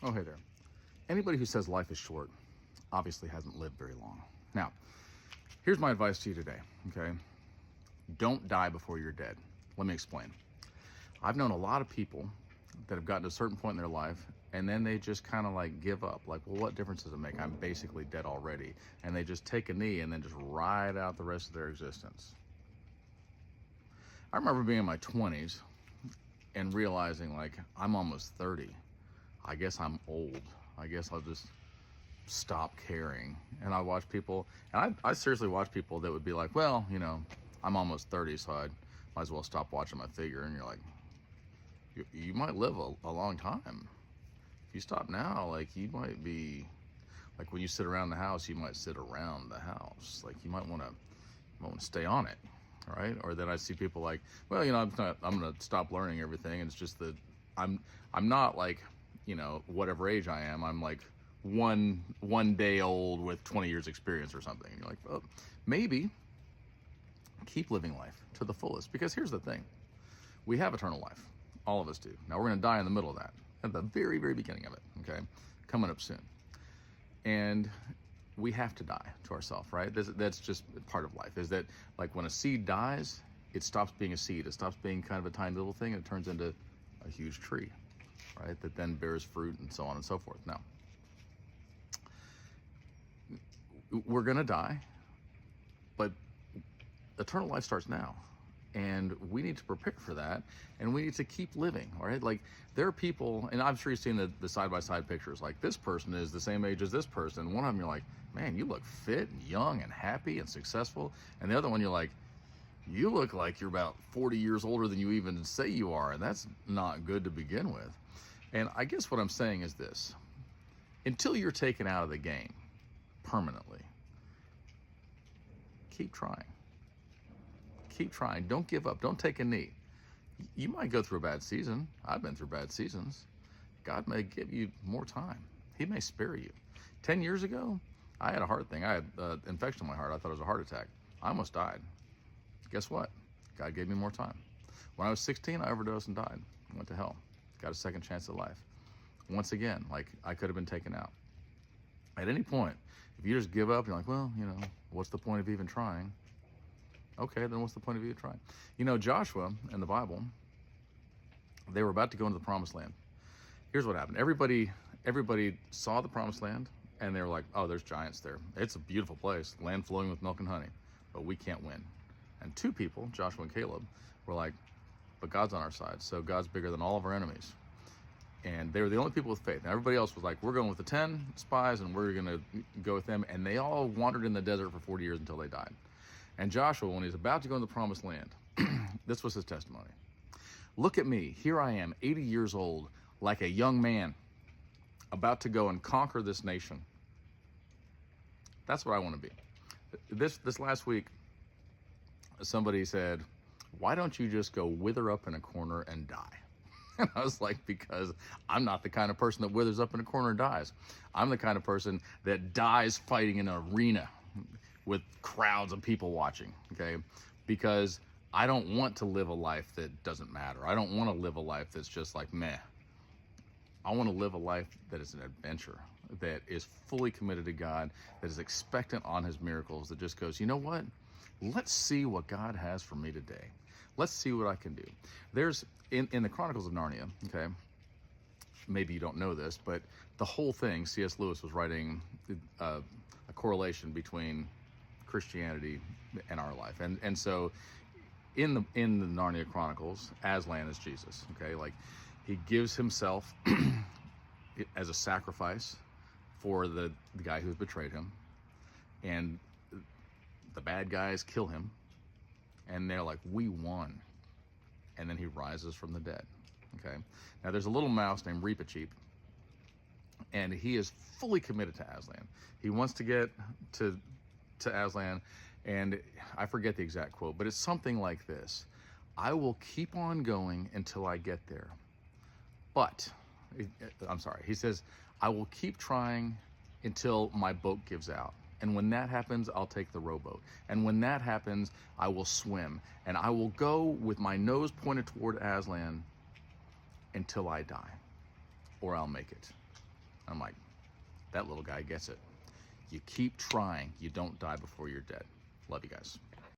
Oh, hey there. Anybody who says life is short obviously hasn't lived very long. Now, here's my advice to you today, okay? Don't die before you're dead. Let me explain. I've known a lot of people that have gotten to a certain point in their life and then they just kind of like give up. Like, well, what difference does it make? I'm basically dead already. And they just take a knee and then just ride out the rest of their existence. I remember being in my 20s and realizing, like, I'm almost 30. I guess I'm old. I guess I'll just stop caring. And I watch people, and I seriously watch people that would be like, well, you know, I'm almost 30, so I might as well stop watching my figure. And you're like, you might live a long time. If you stop now, like, you might be, like, when you sit around the house, you might sit around the house. Like, you might want to stay on it. Right? Or then I see people like, well, you know, I'm going to stop learning everything. And it's just that I'm not like, you know, whatever age I am. I'm like one day old with 20 years experience or something. And you're like, well, maybe keep living life to the fullest. Because here's the thing. We have eternal life. All of us do. Now we're going to die in the middle of that, at the very, very beginning of it. Okay. Coming up soon. And we have to die to ourselves, right? That's just part of life, is that, like, when a seed dies, it stops being a seed. It stops being kind of a tiny little thing and it turns into a huge tree, right? That then bears fruit and so on and so forth. Now, we're going to die, but eternal life starts now. And we need to prepare for that, and we need to keep living, all right? Like, there are people, and I'm sure you've seen the side-by-side pictures, like, this person is the same age as this person. One of them, you're like, man, you look fit and young and happy and successful. And the other one, you're like, you look like you're about 40 years older than you even say you are, and that's not good to begin with. And I guess what I'm saying is this. Until you're taken out of the game permanently, keep trying. Keep trying. Don't give up. Don't take a knee. You might go through a bad season. I've been through bad seasons. God may give you more time. He may spare you. 10 years ago, I had a heart thing. I had infection in my heart. I thought it was a heart attack. I almost died. Guess what? God gave me more time. When I was 16, I overdosed and died. I went to hell. Got a second chance at life. Once again, like, I could have been taken out. At any point, if you just give up, you're like, well, you know, what's the point of even trying? Okay, then what's the point of you trying? You know, Joshua in the Bible, they were about to go into the promised land. Here's what happened. Everybody saw the promised land, and they were like, oh, there's giants there. It's a beautiful place, land flowing with milk and honey, but we can't win. And two people, Joshua and Caleb, were like, but God's on our side, so God's bigger than all of our enemies. And they were the only people with faith. And everybody else was like, we're going with the 10 spies, and we're going to go with them. And they all wandered in the desert for 40 years until they died. And Joshua, when he's about to go into the promised land, this was his testimony. Look at me. Here I am, 80 years old, like a young man, about to go and conquer this nation. That's what I want to be. This last week, somebody said, why don't you just go wither up in a corner and die? And I was like, because I'm not the kind of person that withers up in a corner and dies. I'm the kind of person that dies fighting in an arena with crowds of people watching, okay? Because I don't want to live a life that doesn't matter. I don't want to live a life that's just like meh. I want to live a life that is an adventure, that is fully committed to God, that is expectant on his miracles, that just goes, you know what? Let's see what God has for me today. Let's see what I can do. There's, in the Chronicles of Narnia, okay, maybe you don't know this, but the whole thing, C.S. Lewis was writing a correlation between Christianity and our life. And so in the Narnia Chronicles, Aslan is Jesus, okay? Like, he gives himself as a sacrifice for the guy who's betrayed him, and the bad guys kill him, and they're like, we won. And then he rises from the dead, okay? Now, there's a little mouse named Reepicheep, and he is fully committed to Aslan. He wants to get to Aslan, and I forget the exact quote, but it's something like this. I will keep on going until I get there. But, I'm sorry, he says, I will keep trying until my boat gives out. And when that happens, I'll take the rowboat. And when that happens, I will swim. And I will go with my nose pointed toward Aslan until I die. Or I'll make it. I'm like, that little guy gets it. You keep trying. You don't die before you're dead. Love you guys.